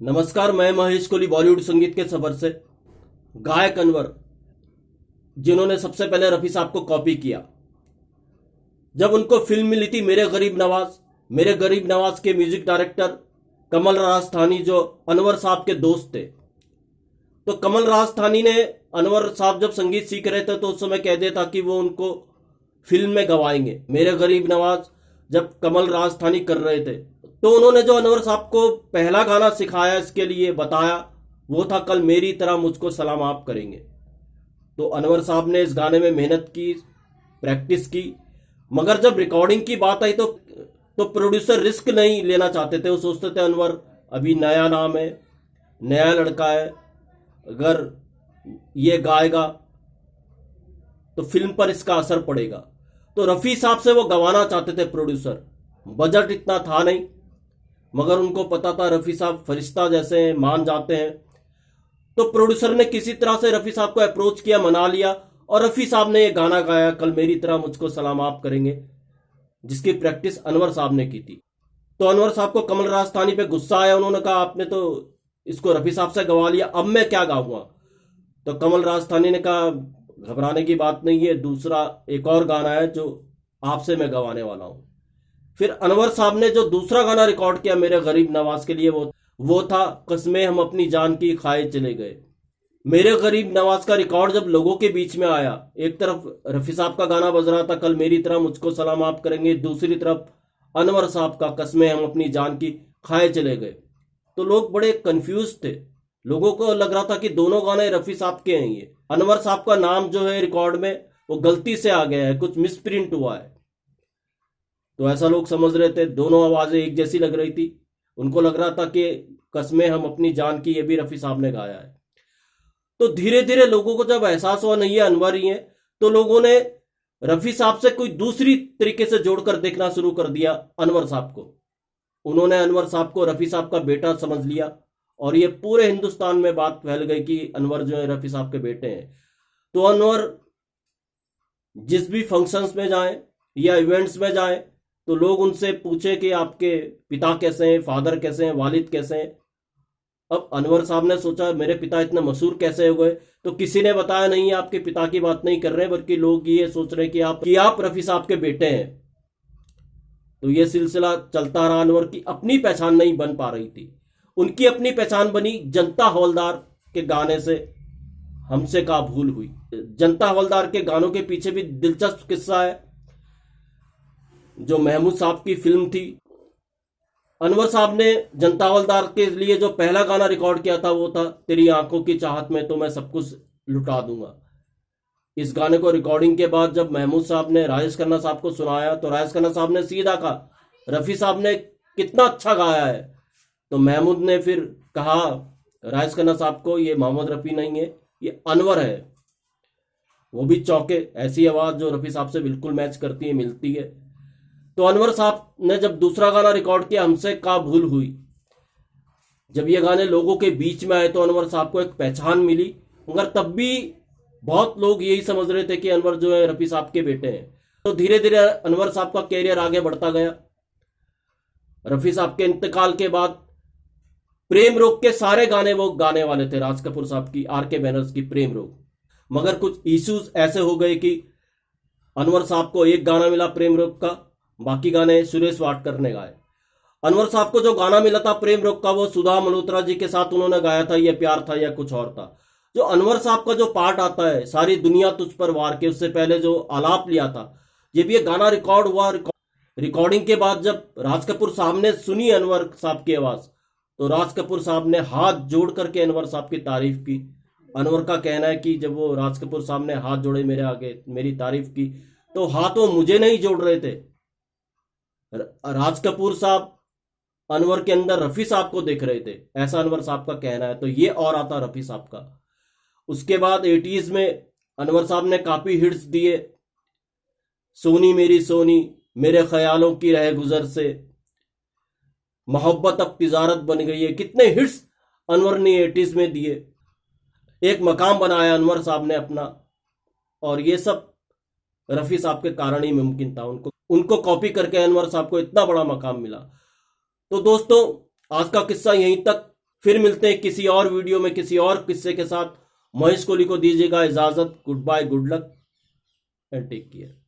नमस्कार, मैं महेश कोहली बॉलीवुड संगीत के सफर से। गायक अनवर, जिन्होंने सबसे पहले रफी साहब को कॉपी किया। जब उनको फिल्म मिली थी मेरे गरीब नवाज के म्यूजिक डायरेक्टर कमल राजस्थानी, जो अनवर साहब के दोस्त थे, तो कमल राजस्थानी ने अनवर साहब जब संगीत सीख रहे थे तो उस समय कह दिया था कि वो उनको फिल्म में गवाएंगे। मेरे गरीब नवाज जब कमल राजस्थानी कर रहे थे तो उन्होंने जो अनवर साहब को पहला गाना सिखाया, इसके लिए बताया, वो था कल मेरी तरह मुझको सलाम आप करेंगे। तो अनवर साहब ने इस गाने में मेहनत की, प्रैक्टिस की, मगर जब रिकॉर्डिंग की बात आई तो प्रोड्यूसर रिस्क नहीं लेना चाहते थे। वो सोचते थे अनवर अभी नया नाम है, नया लड़का है, अगर ये गाएगा तो फिल्म पर इसका असर पड़ेगा। तो रफ़ी साहब से वो गवाना चाहते थे प्रोड्यूसर। बजट इतना था नहीं, मगर उनको पता था रफ़ी साहब फरिश्ता जैसे हैं, मान जाते हैं। तो प्रोड्यूसर ने किसी तरह से रफ़ी साहब को अप्रोच किया, मना लिया, और रफ़ी साहब ने ये गाना गाया, कल मेरी तरह मुझको सलाम आप करेंगे, जिसकी प्रैक्टिस अनवर साहब ने की थी। तो अनवर साहब को कमल राजस्थानी पे गुस्सा आया। उन्होंने कहा आपने तो इसको रफ़ी साहब से गवा लिया, अब मैं क्या गाऊंगा। तो कमल राजस्थानी ने कहा घबराने की बात नहीं है, दूसरा एक और गाना है जो आपसे मैं गवाने वाला हूं। फिर अनवर साहब ने जो दूसरा गाना रिकॉर्ड किया मेरे गरीब नवाज के लिए, वो था कसमें हम अपनी जान की खाए चले गए। मेरे गरीब नवाज का रिकॉर्ड जब लोगों के बीच में आया, एक तरफ रफ़ी साहब का गाना बज रहा था कल मेरी तरह मुझको सलाम आप करेंगे, दूसरी तरफ अनवर साहब का कसमें हम अपनी जान की खाए चले गए। तो लोग बड़े कंफ्यूज थे। लोगों को लग रहा था कि दोनों गाने रफ़ी साहब के हैं। ये अनवर साहब का नाम जो है रिकॉर्ड में वो गलती से आ गया है, कुछ मिसप्रिंट हुआ है। तो ऐसा लोग समझ रहे थे, दोनों आवाजें एक जैसी लग रही थी। उनको लग रहा था कि कसमें हम अपनी जान की ये भी रफ़ी साहब ने गाया है। तो धीरे धीरे लोगों को जब एहसास हुआ नहीं ये अनवर ही है, तो लोगों ने रफ़ी साहब से कोई दूसरी तरीके से जोड़कर देखना शुरू कर दिया अनवर साहब को। उन्होंने अनवर साहब को रफ़ी साहब का बेटा समझ लिया, और ये पूरे हिंदुस्तान में बात फैल गई कि अनवर जो है रफ़ी साहब के बेटे हैं। तो अनवर जिस भी फंक्शंस में जाएं या इवेंट्स में जाएं तो लोग उनसे पूछे कि आपके पिता कैसे हैं, फादर कैसे हैं, वालिद कैसे हैं। अब अनवर साहब ने सोचा मेरे पिता इतने मशहूर कैसे हो गए, तो किसी ने बताया नहीं आपके पिता की बात नहीं कर रहे, बल्कि लोग ये सोच रहे कि आप रफ़ी साहब के बेटे हैं। तो ये सिलसिला चलता रहा। अनवर की अपनी पहचान नहीं बन पा रही थी। उनकी अपनी पहचान बनी जनता हवलदार के गाने से, हमसे का भूल हुई। जनता हवलदार के गानों के पीछे भी दिलचस्प किस्सा है। जो महमूद साहब की फिल्म थी, अनवर साहब ने जनता हवलदार के लिए जो पहला गाना रिकॉर्ड किया था वो था तेरी आंखों की चाहत में तो मैं सब कुछ लुटा दूंगा। इस गाने को रिकॉर्डिंग के बाद जब महमूद साहब ने राजेश खन्ना साहब को सुनाया तो राजेश खन्ना साहब ने सीधा कहा रफ़ी साहब ने कितना अच्छा गाया है। तो महमूद ने फिर कहा राजेश खन्ना साहब को ये मोहम्मद रफ़ी नहीं है, ये अनवर है। वो भी चौंके, ऐसी आवाज़ जो रफ़ी साहब से बिल्कुल मैच करती है, मिलती है। तो अनवर साहब ने जब दूसरा गाना रिकॉर्ड किया हमसे का भूल हुई, जब ये गाने लोगों के बीच में आए तो अनवर साहब को एक पहचान मिली। मगर तब भी बहुत लोग यही समझ रहे थे कि अनवर जो है रफ़ी साहब के बेटे हैं। तो धीरे धीरे अनवर साहब का कैरियर आगे बढ़ता गया। रफ़ी साहब के इंतकाल के बाद प्रेम रोग के सारे गाने वो गाने वाले थे, राज कपूर साहब की, आर के बैनर्स की प्रेम रोग। मगर कुछ इश्यूज ऐसे हो गए कि अनवर साहब को एक गाना मिला प्रेम रोग का, बाकी गाने सुरेश वाडकर ने गाए। अनवर साहब को जो गाना मिला था प्रेम रोग का वो सुधा मल्होत्रा जी के साथ उन्होंने गाया था, ये प्यार था या कुछ और था। जो अनवर साहब का जो पार्ट आता है सारी दुनिया तुझ पर वार के, उससे पहले जो आलाप लिया था, ये भी एक गाना रिकॉर्ड हुआ। रिकॉर्डिंग के बाद जब राज कपूर साहब ने सुनी अनवर साहब की आवाज, तो राज कपूर साहब ने हाथ जोड़ करके अनवर साहब की तारीफ की। अनवर का कहना है कि जब वो राज कपूर साहब ने हाथ जोड़े मेरे आगे, मेरी तारीफ की, तो हाथ वो मुझे नहीं जोड़ रहे थे, राज कपूर साहब अनवर के अंदर रफ़ी साहब को देख रहे थे, ऐसा अनवर साहब का कहना है। तो ये और आता रफ़ी साहब का। उसके बाद 80s में अनवर साहब ने काफी हिट्स दिए, सोनी मेरी सोनी, मेरे ख्यालों की रह गुजर से, मोहब्बत अब तिजारत बन गई है। कितने हिट्स अनवर ने 80s में दिए। एक मकाम बनाया अनवर साहब ने अपना, और ये सब रफ़ी साहब के कारण ही मुमकिन था। उनको कॉपी करके अनवर साहब को इतना बड़ा मकाम मिला। तो दोस्तों, आज का किस्सा यहीं तक। फिर मिलते हैं किसी और वीडियो में किसी और किस्से के साथ। महेश कोहली को दीजिएगा इजाजत। Goodbye, good luck and take care.